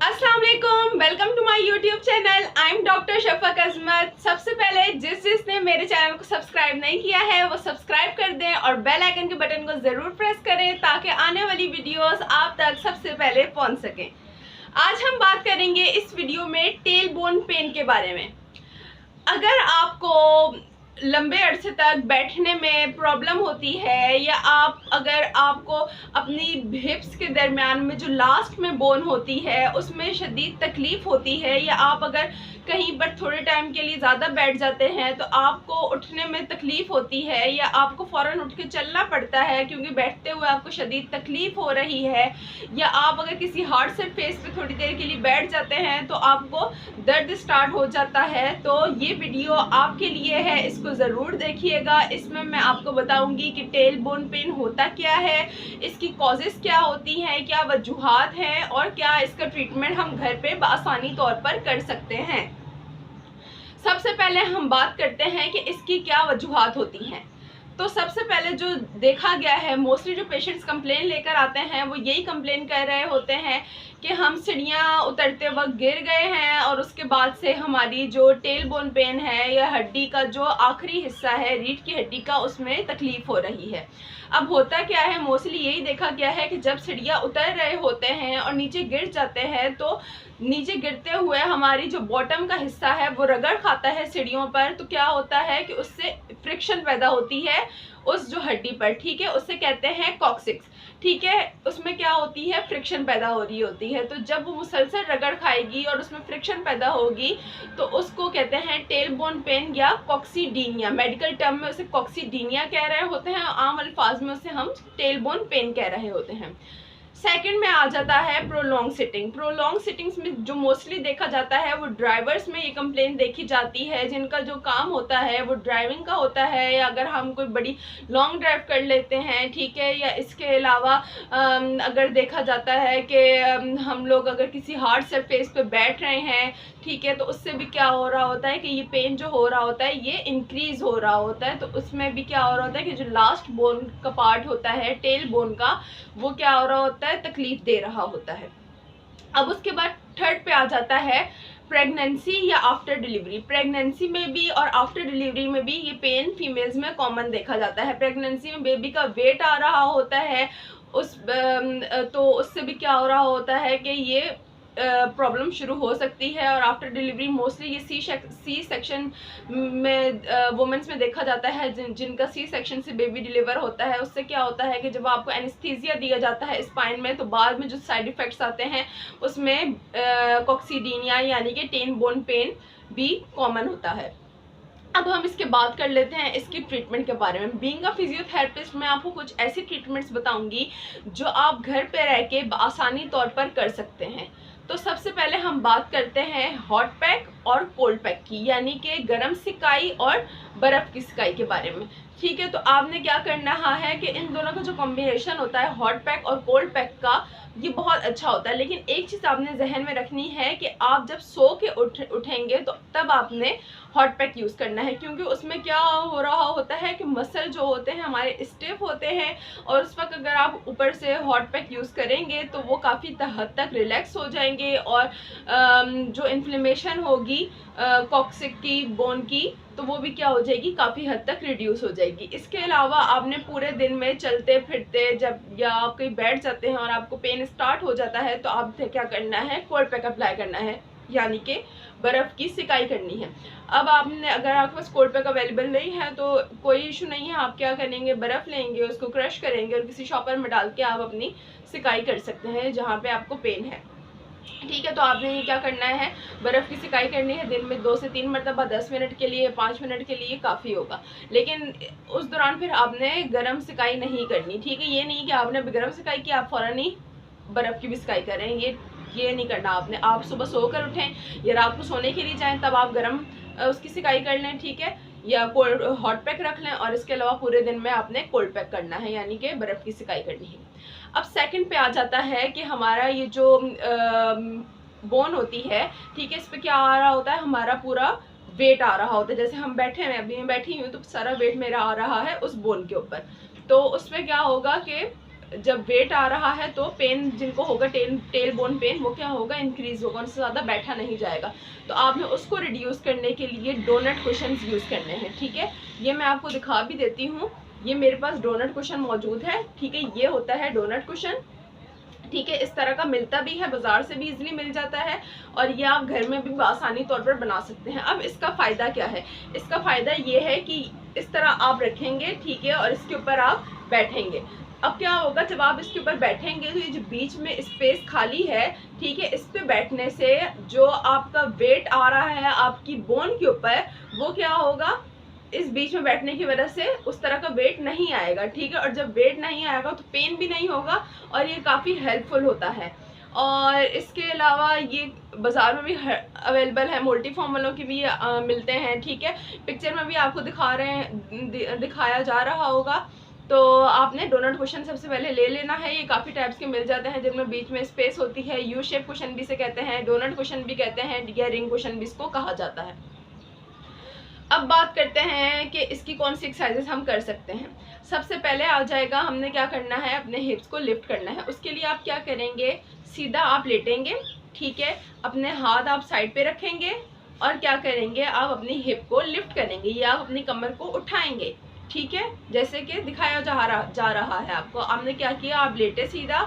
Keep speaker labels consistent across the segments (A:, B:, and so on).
A: अस्सलाम वालेकुम, welcome to my YouTube channel. I am doctor Shafaq Azmat. सबसे पहले जिसने मेरे चैनल को सब्सक्राइब नहीं किया है वो सब्सक्राइब कर दें और बेल आइकन के बटन को ज़रूर प्रेस करें ताकि आने वाली वीडियोस आप तक सबसे पहले पहुंच सकें। आज हम बात करेंगे इस वीडियो में टेल बोन पेन के बारे में। अगर आपको लंबे अरसे तक बैठने में प्रॉब्लम होती है या अगर आपको अपनी हिप्स के दरमियान में जो लास्ट में बोन होती है उसमें शदीद तकलीफ़ होती है, या आप अगर कहीं पर थोड़े टाइम के लिए ज़्यादा बैठ जाते हैं तो आपको उठने में तकलीफ़ होती है या आपको फ़ौरन उठ के चलना पड़ता है क्योंकि बैठते हुए आपको शदीद तकलीफ़ हो रही है, या आप अगर किसी हार्ड सरफेस पे थोड़ी देर के लिए बैठ जाते हैं तो आपको दर्द स्टार्ट हो जाता है, तो ये वीडियो आपके लिए है, इसको ज़रूर देखिएगा। इसमें मैं आपको बताऊंगी कि टेल बोन पेन होता क्या है, इसकी कॉजेज़ क्या होती हैं, क्या वजूहात हैं और क्या इसका ट्रीटमेंट हम घर पे आसानी तौर पर कर सकते हैं। सबसे पहले हम बात करते हैं कि इसकी क्या वजूहात होती हैं। तो सबसे पहले जो देखा गया है, मोस्टली जो पेशेंट्स कंप्लेन लेकर आते हैं वो यही कंप्लेन कर रहे होते हैं कि हम सीढ़ियाँ उतरते वक्त गिर गए हैं और उसके बाद से हमारी जो टेल बोन पेन है या हड्डी का जो आखिरी हिस्सा है रीढ़ की हड्डी का, उसमें तकलीफ़ हो रही है। अब होता क्या है, मोस्टली यही देखा गया है कि जब सीढ़ियाँ उतर रहे होते हैं और नीचे गिर जाते हैं तो नीचे गिरते हुए हमारी जो बॉटम का हिस्सा है वो रगड़ खाता है सीढ़ियों पर, तो क्या होता है कि उससे फ्रिक्शन पैदा होती है उस जो हड्डी पर, ठीक है, उससे कहते हैं कॉक्सिक्स, ठीक है, उसमें क्या होती है, फ्रिक्शन पैदा हो रही होती है। तो जब वो मुसलसल रगड़ खाएगी और उसमें फ्रिक्शन पैदा होगी तो उसको कहते हैं टेल बोन पेन या कॉक्सीडीनिया। मेडिकल टर्म में उसे कॉक्सीडीनिया कह रहे होते हैं, आम अल्फाज में उसे हम टेल बोन पेन कह रहे होते हैं। सेकंड में आ जाता है प्रोलॉन्ग सिटिंग। प्रोलॉन्ग सिटिंग्स में जो मोस्टली देखा जाता है वो ड्राइवर्स में ये कंप्लेन देखी जाती है जिनका जो काम होता है वो ड्राइविंग का होता है, या अगर हम कोई बड़ी लॉन्ग ड्राइव कर लेते हैं, ठीक है, या इसके अलावा अगर देखा जाता है कि हम लोग अगर किसी हार्ड सरफेस पे बैठ रहे हैं, ठीक है, तो उससे भी क्या हो रहा होता है कि ये पेन जो हो रहा होता है ये इंक्रीज़ हो रहा होता है। तो उसमें भी क्या हो रहा होता है कि जो लास्ट बोन का पार्ट होता है टेल बोन का, वो क्या हो रहा होता है, तकलीफ दे रहा होता है। अब उसके बाद थर्ड पे आ जाता है प्रेगनेंसी या आफ्टर डिलीवरी। प्रेगनेंसी में भी और आफ्टर डिलीवरी में भी ये पेन फीमेल्स में कॉमन देखा जाता है। प्रेगनेंसी में बेबी का वेट आ रहा होता है तो उससे भी क्या हो रहा होता है कि ये प्रॉब्लम शुरू हो सकती है, और आफ्टर डिलीवरी मोस्टली ये सी सेक्शन में वुमेंस में देखा जाता है जिनका सी सेक्शन से बेबी डिलीवर होता है। उससे क्या होता है कि जब आपको एनेस्थीसिया दिया जाता है स्पाइन में तो बाद में जो साइड इफ़ेक्ट्स आते हैं उसमें कॉक्सीडीनिया यानी कि टेल बोन पेन भी कॉमन होता है। अब हम इसके बात कर लेते हैं इसकी ट्रीटमेंट के बारे में। बीइंग अ फिजियोथेरेपिस्ट मैं आपको कुछ ऐसी ट्रीटमेंट्स बताऊंगी जो आप घर पे रह के आसानी तौर पर कर सकते हैं। तो सबसे पहले हम बात करते हैं हॉट पैक और कोल्ड पैक की, यानी कि गर्म सिकाई और बर्फ़ की सिकाई के बारे में, ठीक है। तो आपने क्या करना है कि इन दोनों का जो कॉम्बिनेशन होता है हॉट पैक और कोल्ड पैक का, ये बहुत अच्छा होता है। लेकिन एक चीज़ आपने जहन में रखनी है कि आप जब सो के उठेंगे तो तब आपने हॉट पैक यूज़ करना है, क्योंकि उसमें क्या हो रहा होता है कि मसल जो होते हैं हमारे स्टिफ होते हैं, और उस वक्त अगर आप ऊपर से हॉट पैक यूज़ करेंगे तो वो काफ़ी हद तक रिलैक्स हो जाएंगे और जो इन्फ्लेमेशन होगी कॉक्सिक की बोन की तो वो भी क्या हो जाएगी, काफ़ी हद तक रिड्यूस हो जाएगी। इसके अलावा आपने पूरे दिन में चलते फिरते जब या आप कहीं बैठ जाते हैं और आपको पेन स्टार्ट हो जाता है तो आपने क्या करना है, कोल्ड पैक अप्लाई करना है, यानी कि बर्फ़ की सिकाई करनी है। अब आपने अगर आपके पास कोल्ड पैक अवेलेबल नहीं है तो कोई इशू नहीं है, आप क्या करेंगे, बर्फ़ लेंगे, उसको क्रश करेंगे और किसी शॉपर में डाल के आप अपनी सिकाई कर सकते हैं जहाँ पे आपको पेन है, ठीक है। तो आपने ये क्या करना है, बर्फ़ की सिकाई करनी है दिन में 2 से 3 मरतबा, 10 मिनट के लिए, 5 मिनट के लिए काफ़ी होगा। लेकिन उस दौरान फिर आपने गर्म सिकाई नहीं करनी, ठीक है। ये नहीं कि आपने गर्म सिकाई की आप फ़ौरन ही बर्फ़ की भी सिकाई करें, ये नहीं करना आपने। आप सुबह सोकर उठें या रात को सोने के लिए जाएं तब आप गर्म उसकी सिकाई कर लें, ठीक है, या कोल्ड हॉट पैक रख लें, और इसके अलावा पूरे दिन में आपने कोल्ड पैक करना है, यानी कि बर्फ़ की सिकाई करनी है। अब सेकंड पे आ जाता है कि हमारा ये जो बोन होती है, ठीक है, इस पे क्या आ रहा होता है, हमारा पूरा वेट आ रहा होता है। जैसे हम बैठे हैं, अभी मैं बैठी हूँ तो सारा वेट मेरा आ रहा है उस बोन के ऊपर, तो उसमें क्या होगा कि जब वेट आ रहा है तो पेन जिनको होगा टेल बोन पेन वो क्या होगा, इंक्रीज होगा, उनसे ज़्यादा बैठा नहीं जाएगा। तो आपने उसको रिड्यूस करने के लिए डोनट कुशन्स यूज़ करने हैं, ठीक है। ये मैं आपको दिखा भी देती हूँ, ये मेरे पास डोनट कुशन मौजूद है, ठीक है। ये होता है डोनट कुशन, ठीक है। इस तरह का मिलता भी है, बाजार से भी इजीली मिल जाता है और ये आप घर में भी आसानी तौर पर बना सकते हैं। अब इसका फ़ायदा क्या है, इसका फ़ायदा ये है कि इस तरह आप रखेंगे, ठीक है, और इसके ऊपर आप बैठेंगे। अब क्या होगा, जब आप इसके ऊपर बैठेंगे तो ये जो बीच में स्पेस खाली है, ठीक है, इस पे बैठने से जो आपका वेट आ रहा है आपकी बोन के ऊपर, वो क्या होगा, इस बीच में बैठने की वजह से उस तरह का वेट नहीं आएगा, ठीक है। और जब वेट नहीं आएगा तो पेन भी नहीं होगा और ये काफ़ी हेल्पफुल होता है। और इसके अलावा ये बाज़ार में भी अवेलेबल है, मल्टीफॉर्म वालों की भी मिलते हैं, ठीक है। पिक्चर में भी आपको दिखा रहे हैं, दिखाया जा रहा होगा। तो आपने डोनट कुशन सबसे पहले ले लेना है। ये काफ़ी टाइप्स के मिल जाते हैं जिनमें बीच में स्पेस होती है। यू शेप कुशन भी से कहते हैं, डोनट कुशन भी कहते हैं, या रिंग कुशन भी इसको कहा जाता है। अब बात करते हैं कि इसकी कौन सी एक्सरसाइजेस हम कर सकते हैं। सबसे पहले आ जाएगा, हमने क्या करना है, अपने हिप्स को लिफ्ट करना है। उसके लिए आप क्या करेंगे, सीधा आप लेटेंगे, ठीक है, अपने हाथ आप साइड पे रखेंगे और क्या करेंगे, आप अपनी हिप को लिफ्ट करेंगे या आप अपनी कमर को उठाएंगे, ठीक है, जैसे कि दिखाया जा रहा है आपको। आपने क्या किया, आप लेटे सीधा,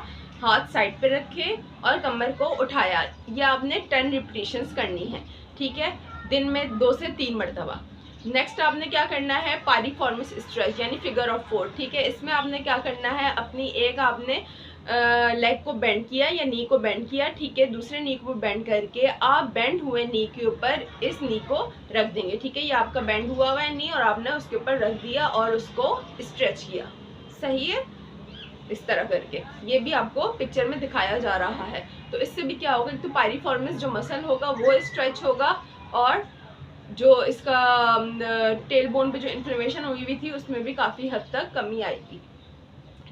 A: हाथ साइड पे रखे और कमर को उठाया। यह आपने 10 रिपीटिशंस करनी है, ठीक है, दिन में 2 से 3 मरतबा। नेक्स्ट आपने क्या करना है, पायरिफॉर्मिस स्ट्रेच यानी फिगर ऑफ 4, ठीक है। इसमें आपने क्या करना है, अपनी एक आपने लेग को बेंड किया या नी को बेंड किया, ठीक है, दूसरे नी को बेंड करके आप बेंड हुए नी के ऊपर इस नी को रख देंगे, ठीक है। ये आपका बेंड हुआ हुआ है नी और आपने उसके ऊपर रख दिया और उसको स्ट्रेच किया, सही है, इस तरह करके। ये भी आपको पिक्चर में दिखाया जा रहा है। तो इससे भी क्या होगा, तो पायरिफॉर्मिस जो मसल होगा वो स्ट्रेच होगा और जो इसका टेल बोन पे जो इन्फ्लेमेशन हुई हुई थी उसमें भी काफ़ी हद तक कमी आएगी,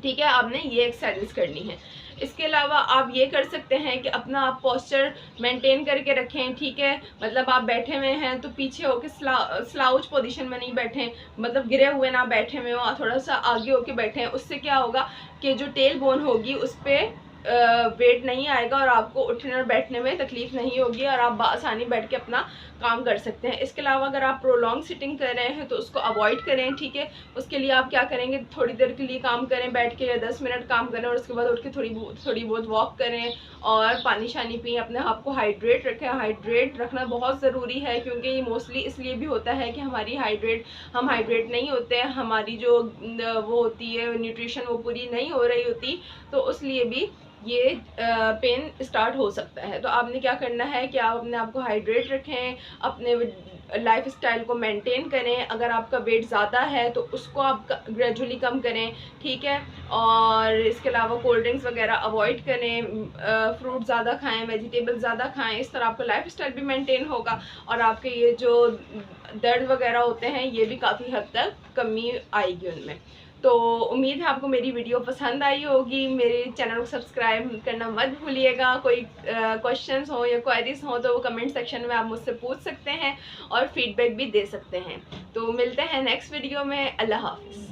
A: ठीक है। आपने ये एक्सरसाइज करनी है। इसके अलावा आप ये कर सकते हैं कि अपना आप पोस्चर मेंटेन करके रखें, ठीक है। मतलब आप बैठे हुए हैं तो पीछे होके स्लाउच पोजीशन में नहीं बैठें, मतलब गिरे हुए ना बैठे हुए हो, थोड़ा सा आगे होके बैठें। उससे क्या होगा कि जो टेल बोन होगी उस पर वेट नहीं आएगा और आपको उठने और बैठने में तकलीफ नहीं होगी और आप आसानी बैठ के अपना काम कर सकते हैं। इसके अलावा अगर आप प्रोलॉन्ग सिटिंग कर रहे हैं तो उसको अवॉइड करें, ठीक है। उसके लिए आप क्या करेंगे, थोड़ी देर के लिए काम करें बैठ के, या 10 मिनट काम करें और उसके बाद उठ के थोड़ी बहुत वॉक करें और पानी शानी पिए, अपने आप को हाइड्रेट रखें। हाइड्रेट रखना बहुत ज़रूरी है क्योंकि ये मोस्टली इसलिए भी होता है कि हम हाइड्रेट नहीं होते हैं, हमारी जो वो होती है न्यूट्रिशन वो पूरी नहीं हो रही होती, तो उसलिए भी ये पेन स्टार्ट हो सकता है। तो आपने क्या करना है कि आप अपने आप को हाइड्रेट रखें, अपने लाइफ स्टाइल को मेंटेन करें। अगर आपका वेट ज़्यादा है तो उसको आप ग्रेजुअली कम करें, ठीक है। और इसके अलावा कोल्ड ड्रिंक्स वगैरह अवॉइड करें, फ्रूट ज़्यादा खाएं, वेजिटेबल ज़्यादा खाएं। इस तरह आपका लाइफ स्टाइल भी मेंटेन होगा और आपके ये जो दर्द वगैरह होते हैं ये भी काफ़ी हद तक कमी आएगी उनमें। तो उम्मीद है आपको मेरी वीडियो पसंद आई होगी। मेरे चैनल को सब्सक्राइब करना मत भूलिएगा। कोई क्वेश्चंस हो या क्वेरीज हो तो वो कमेंट सेक्शन में आप मुझसे पूछ सकते हैं और फीडबैक भी दे सकते हैं। तो मिलते हैं नेक्स्ट वीडियो में। अल्लाह हाफिज़।